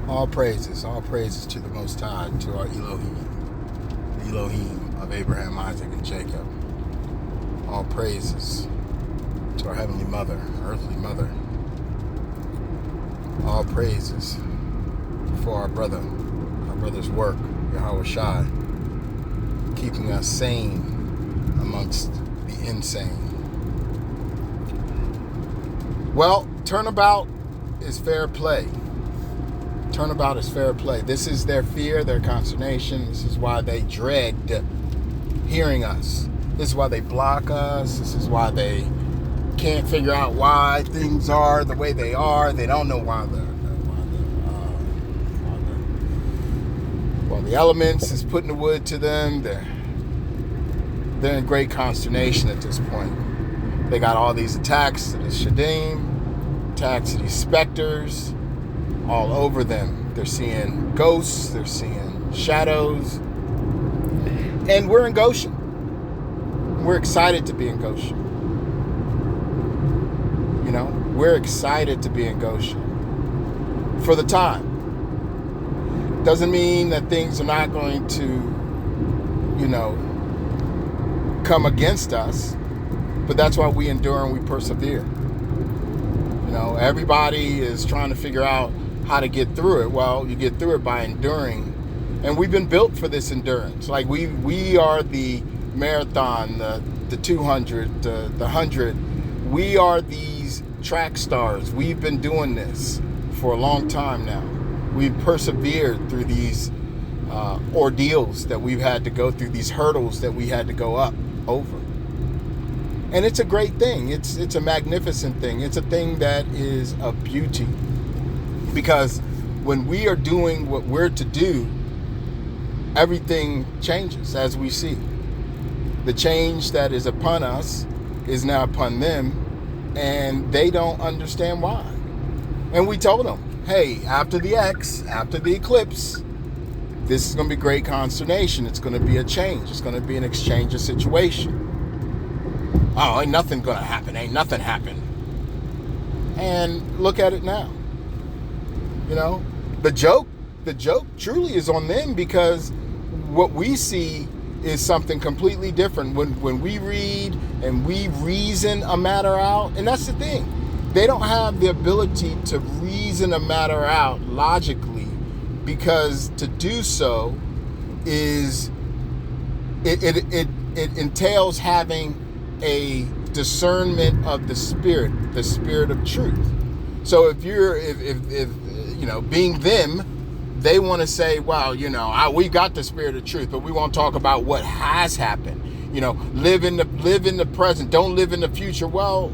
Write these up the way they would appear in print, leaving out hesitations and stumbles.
All praises to the Most High, to our Elohim, the Elohim of Abraham, Isaac, and Jacob. All praises to our Heavenly Mother, Earthly Mother. All praises for our brother's work, Yahweh Shai, keeping us sane amongst the insane. Well, Turnabout is fair play. Turnabout is fair play. This is their fear, their consternation. This is why they dread hearing us. This is why they block us. This is why they can't figure out why things are the way they are. They don't know why the elements is putting the wood to them. They're in great consternation at this point. They got all these attacks to the Shadim, attacks to these specters, all over them. They're seeing ghosts, they're seeing shadows. And we're in Goshen. We're excited to be in Goshen. You know, we're excited to be in Goshen for the time. Doesn't mean that things are not going to, come against us, but that's why we endure and we persevere. Everybody is trying to figure out how to get through it. Well, you get through it by enduring, and we've been built for this endurance. Like we are the marathon, the 200, the 100. We are these track stars. We've been doing this for a long time now. We've persevered through these ordeals that we've had to go through, these hurdles that we had to go up over. And it's a great thing. It's a magnificent thing. It's a thing that is of beauty. Because when we are doing what we're to do, everything changes as we see. The change that is upon us is now upon them, and they don't understand why. And we told them, hey, after the eclipse, this is going to be great consternation. It's going to be a change. It's going to be an exchange of situation. Oh, ain't nothing going to happen. Ain't nothing happened. And look at it now. The joke truly is on them, because what we see is something completely different. When we read and we reason a matter out, and that's the thing. They don't have the ability to reason a matter out logically, because to do so is it entails having a discernment of the spirit of truth. So if being them, they want to say, well, we got the spirit of truth, but we won't talk about what has happened. Live in the present, don't live in the future. Well,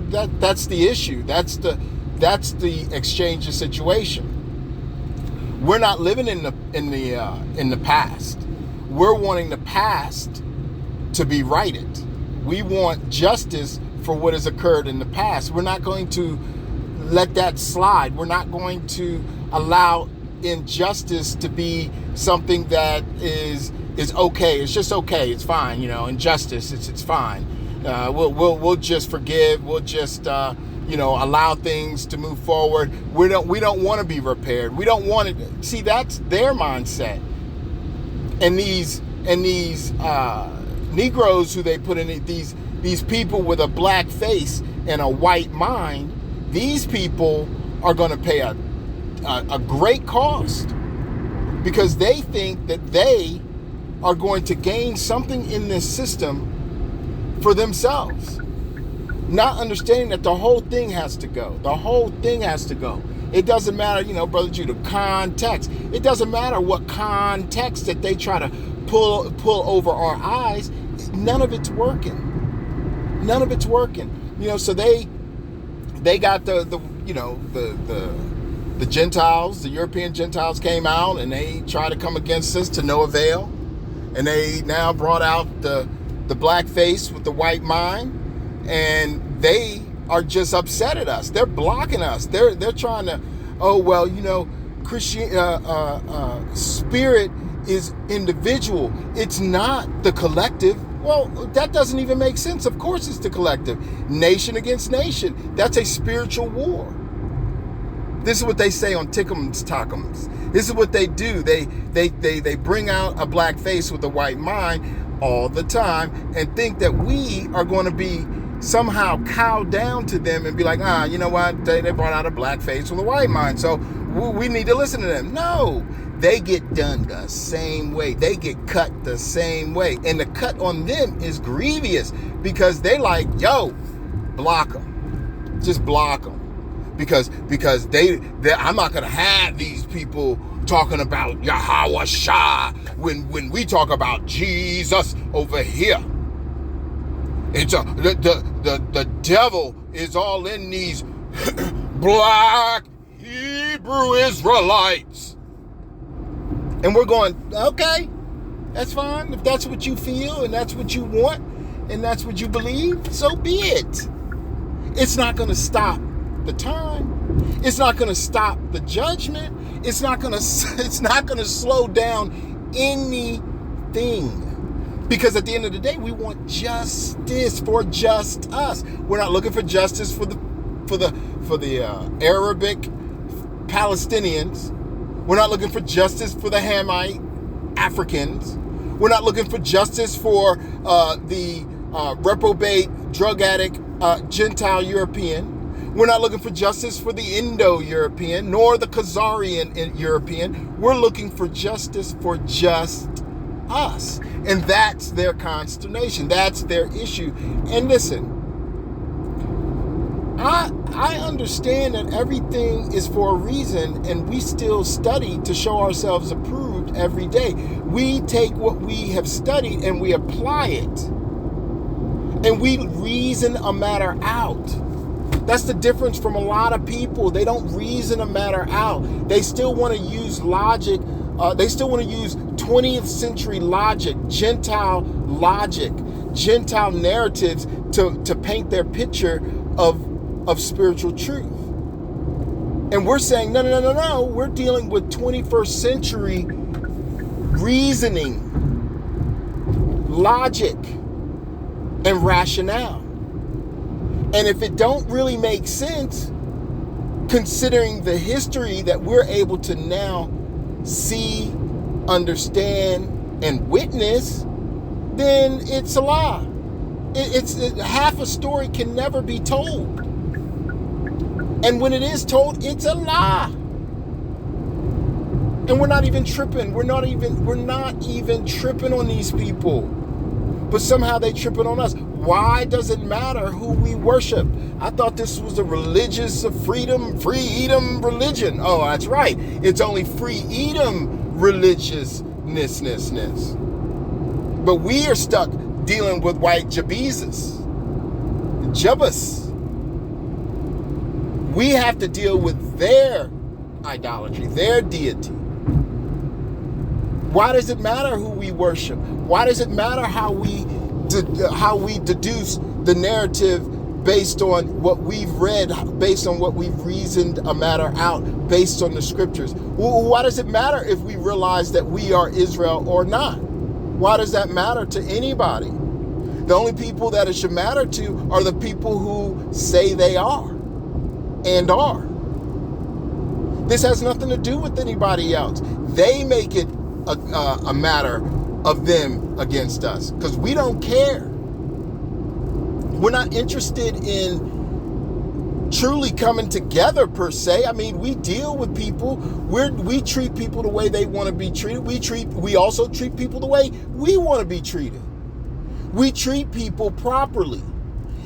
that's the issue. That's the exchange of situation. We're not living in the past. We're wanting the past to be righted. We want justice for what has occurred in the past. We're not going to let that slide. We're not going to allow injustice to be something that is okay. It's just okay. It's fine. Injustice. It's fine. We'll just forgive. We'll just allow things to move forward. We don't want to be repaired. We don't want it. See, that's their mindset. And these Negroes who they put in these people with a black face and a white mind, these people are going to pay a great cost, because they think that they are going to gain something in this system for themselves, not understanding that the whole thing has to go. The whole thing has to go. It doesn't matter, Brother Judah, context. It doesn't matter what context that they try to pull over our eyes. None of it's working. None of it's working. So they got the Gentiles, the European Gentiles came out and they tried to come against us to no avail. And they now brought out the black face with the white mind, and they are just upset at us. They're blocking us. They're trying to, Christian spirit is individual. It's not the collective. Well, that doesn't even make sense. Of course it's the collective. Nation against nation. That's a spiritual war. This is what they say on Tickums Tockums. This is what they do. They bring out a black face with a white mind all the time and think that we are going to be somehow cowed down to them and be like, you know what? They brought out a black face with a white mind, so we need to listen to them. No, they get done the same way. They get cut the same way. And the cut on them is grievous because they like, yo, block them. Just block them. Because they I'm not going to have these people talking about Yahweh Shah when we talk about Jesus over here. It's the devil is all in these black Hebrew Israelites. And we're going, okay, that's fine. If that's what you feel and that's what you want and that's what you believe, so be it. It's not going to stop the time. It's not going to stop the judgment. It's not going to slow down anything. Because at the end of the day, we want justice for just us. We're not looking for justice for the Arabic Palestinians. We're not looking for justice for the Hamite Africans. We're not looking for justice for the reprobate, drug addict Gentile European. We're not looking for justice for the Indo-European, nor the Khazarian European. We're looking for justice for just us. And that's their consternation. That's their issue. And listen, I understand that everything is for a reason, and we still study to show ourselves approved every day. We take what we have studied and we apply it. And we reason a matter out. That's the difference from a lot of people. They don't reason a matter out. They still want to use logic. They still want to use 20th century logic, Gentile narratives to paint their picture of spiritual truth. And we're saying, no. We're dealing with 21st century reasoning, logic, and rationale. And if it don't really make sense, considering the history that we're able to now see, understand, and witness, then it's a lie. Half a story can never be told. And when it is told, it's a lie. And we're not even tripping. We're not even tripping on these people. But somehow they tripping on us. Why does it matter who we worship? I thought this was a religious freedom religion. Oh, that's right. It's only freedom religiousness. But we are stuck dealing with white Jabbas. We have to deal with their idolatry, their deity. Why does it matter who we worship? Why does it matter how we deduce the narrative based on what we've read, based on what we've reasoned a matter out, based on the scriptures? Why does it matter if we realize that we are Israel or not? Why does that matter to anybody? The only people that it should matter to are the people who say they are and are. This has nothing to do with anybody else. They make it a matter of them against us because we don't care. We're not interested in truly coming together per se. I mean, we deal with people. We treat people the way they want to be treated. We also treat people the way we want to be treated. We treat people properly.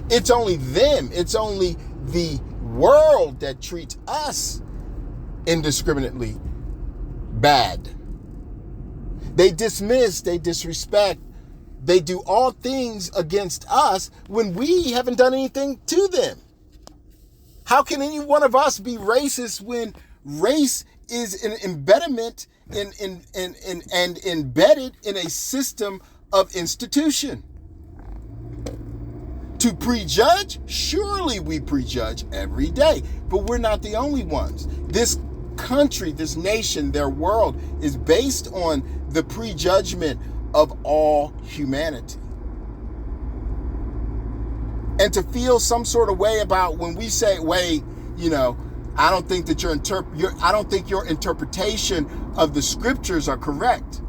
It's only them. It's only the world that treats us indiscriminately bad. They dismiss, they disrespect, they do all things against us when we haven't done anything to them. How can any one of us be racist when race is an embedment and embedded in a system of institution? To prejudge? Surely we prejudge every day, but we're not the only ones. This country, this nation, their world is based on the prejudgment of all humanity. And to feel some sort of way about when we say, wait, I don't think that I don't think your interpretation of the scriptures are correct.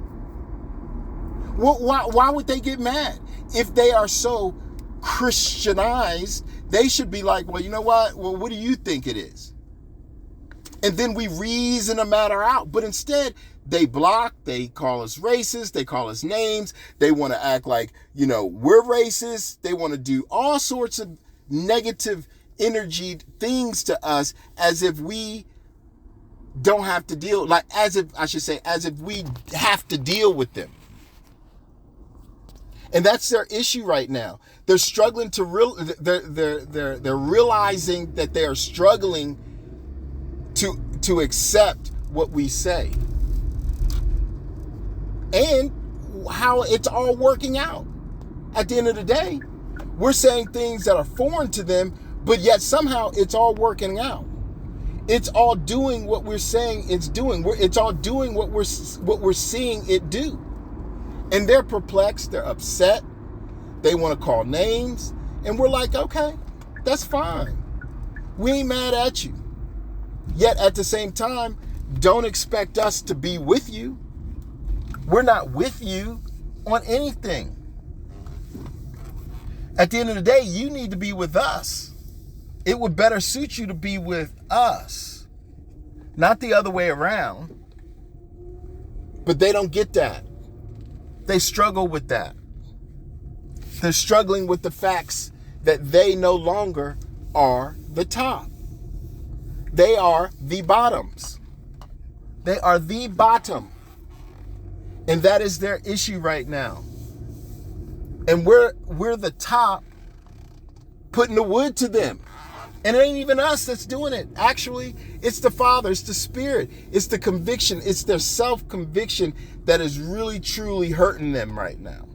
Well, why would they get mad? If they are so Christianized, they should be like, well, you know what? Well, what do you think it is? And then we reason the matter out. But instead, they block, they call us racist, they call us names, they want to act like, we're racist, they want to do all sorts of negative energy things to us as if we don't have to deal, as if we have to deal with them. And that's their issue right now. They're struggling they're realizing that they are struggling to accept what we say. And how it's all working out. At the end of the day, we're saying things that are foreign to them, but yet somehow it's all working out. It's all doing what we're saying it's doing. It's all doing what we're seeing it do. And they're perplexed, they're upset, they want to call names, and we're like, okay, that's fine. We ain't mad at you. Yet at the same time, don't expect us to be with you. We're not with you on anything. At the end of the day, you need to be with us. It would better suit you to be with us, not the other way around. But they don't get that. They struggle with that. They're struggling with the facts that they no longer are the top. They are the bottoms. They are the bottom. And that is their issue right now. And we're the top putting the wood to them. And it ain't even us that's doing it. Actually, it's the Father, it's the Spirit, it's the conviction, it's their self-conviction that is really, truly hurting them right now.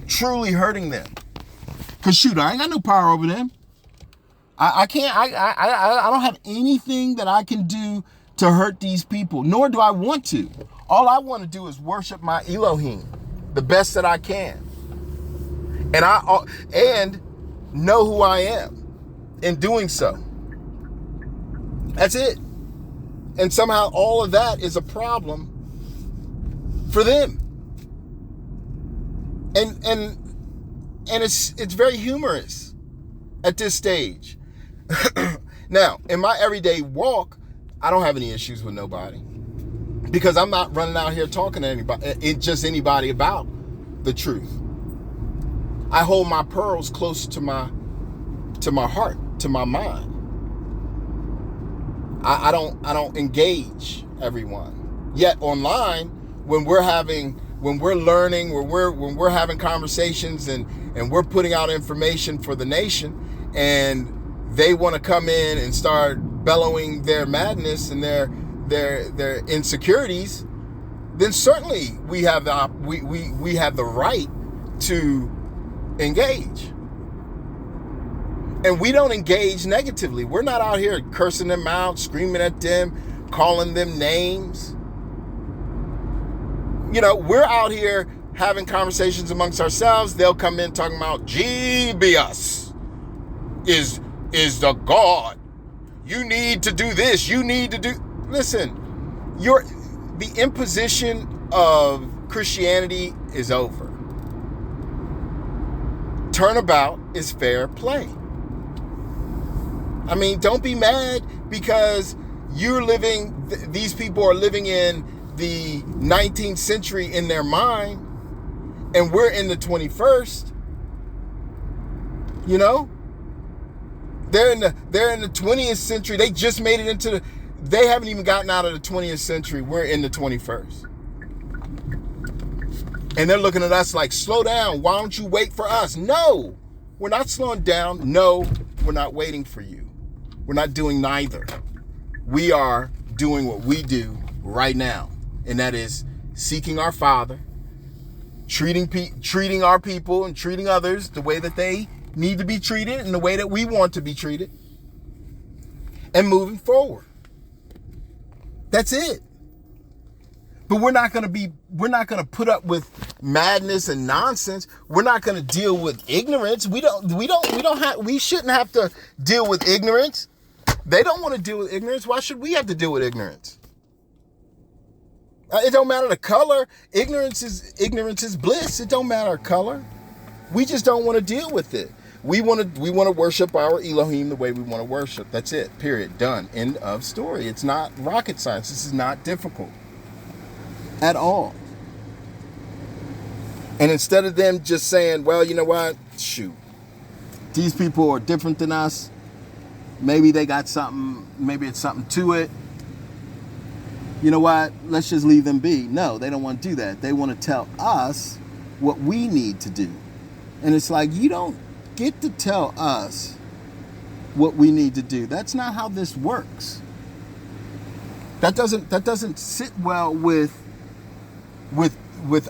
Truly hurting them. Because shoot, I ain't got no power over them. I don't have anything that I can do to hurt these people, nor do I want to. All I want to do is worship my Elohim the best that I can. And know who I am in doing so. That's it. And somehow all of that is a problem for them. And it's very humorous at this stage. Now, in my everyday walk, I don't have any issues with nobody. Because I'm not running out here talking to anybody about the truth. I hold my pearls close to my heart, to my mind. I don't engage everyone. Yet online, when we're learning, when we're having conversations and we're putting out information for the nation, and they want to come in and start bellowing their madness and their insecurities, then certainly we have the right to engage. And we don't engage negatively. We're not out here cursing them out, screaming at them, calling them names. We're out here having conversations amongst ourselves. They'll come in talking about GBS is the God. You need to do this. You need to do. Listen, the imposition of Christianity is over. Turnabout is fair play. I mean, don't be mad because these people are living in the 19th century in their mind, and we're in the 21st. They're in the 20th century. They just made it they haven't even gotten out of the 20th century. We're in the 21st. And they're looking at us like, slow down. Why don't you wait for us? No, we're not slowing down. No, we're not waiting for you. We're not doing neither. We are doing what we do right now. And that is seeking our Father, treating our people and treating others the way that they need to be treated and the way that we want to be treated, and moving forward. That's it. But we're not going to put up with madness and nonsense. We're not going to deal with ignorance. We shouldn't have to deal with ignorance. They don't want to deal with ignorance. Why should we have to deal with ignorance? It don't matter the color. Ignorance is bliss. It don't matter color. We just don't want to deal with it. We want to worship our Elohim the way we want to worship. That's it. Period. Done. End of story. It's not rocket science. This is not difficult at all. And instead of them just saying, well, you know what? Shoot. These people are different than us. Maybe they got something. Maybe it's something to it. You know what? Let's just leave them be. No, they don't want to do that. They want to tell us what we need to do. And it's like, you don't get to tell us what we need to do. That's not how this works. That doesn't sit well with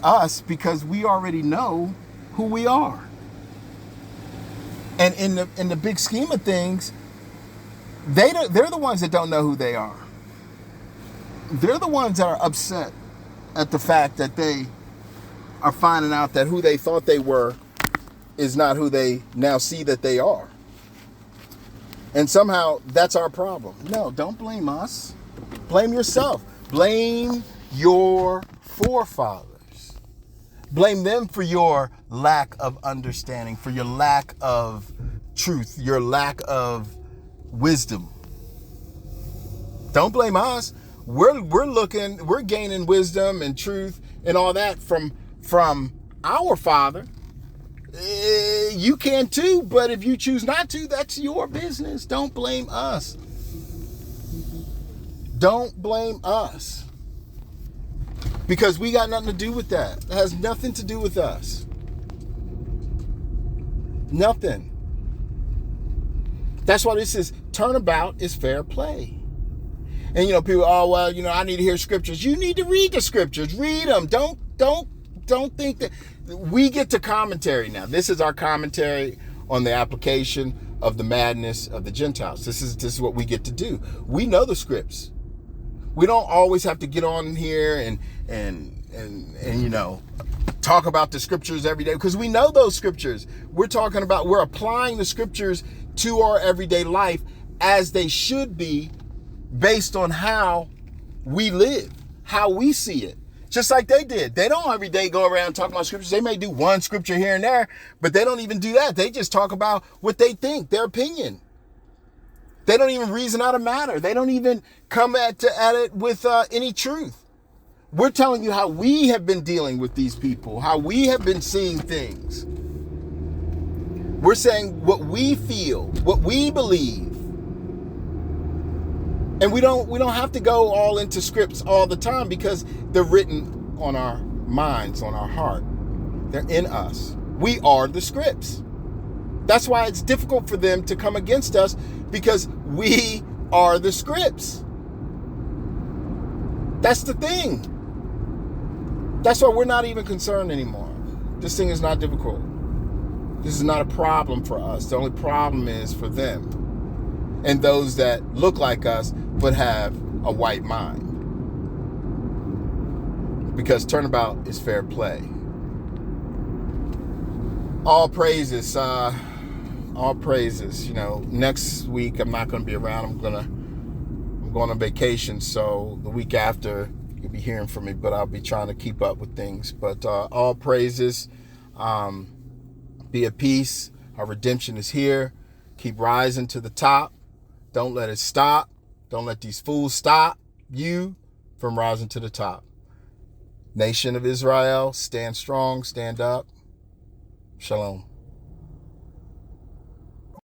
us, because we already know who we are. And in the big scheme of things, they're the ones that don't know who they are. They're the ones that are upset at the fact that they are finding out that who they thought they were is not who they now see that they are. And somehow that's our problem. No, don't blame us. Blame yourself. Blame your forefathers. Blame them for your lack of understanding, for your lack of truth, your lack of wisdom. Don't blame us. We're gaining wisdom and truth and all that from our Father. You can too, but if you choose not to, that's your business. Don't blame us. Don't blame us. Because we got nothing to do with that. It has nothing to do with us. Nothing. That's why this is Turnabout is fair play. And people, oh well, I need to hear scriptures. You need to read the scriptures. Read them. Don't think that we get to commentary now. This is our commentary on the application of the madness of the Gentiles. This is what we get to do. We know the scripts. We don't always have to get on here and talk about the scriptures every day, because we know those scriptures. We're applying the scriptures to our everyday life as they should be, based on how we live, how we see it. Just like they did. They don't every day go around talking about scriptures. They may do one scripture here and there, but they don't even do that. They just talk about what they think, their opinion. They don't even reason out a matter. They don't even come at it with any truth. We're telling you how we have been dealing with these people, how we have been seeing things. We're saying what we feel, what we believe. And we don't have to go all into scripts all the time, because they're written on our minds, on our heart. They're in us. We are the scripts. That's why it's difficult for them to come against us, because we are the scripts. That's the thing. That's why we're not even concerned anymore. This thing is not difficult. This is not a problem for us. The only problem is for them and those that look like us but have a white mind. Because Turnabout is fair play. All praises. All praises. Next week I'm not going to be around. I'm going on vacation, so the week after you'll be hearing from me, but I'll be trying to keep up with things. But all praises. Be at peace. Our redemption is here. Keep rising to the top. Don't let it stop. Don't let these fools stop you from rising to the top. Nation of Israel, stand strong, stand up. Shalom.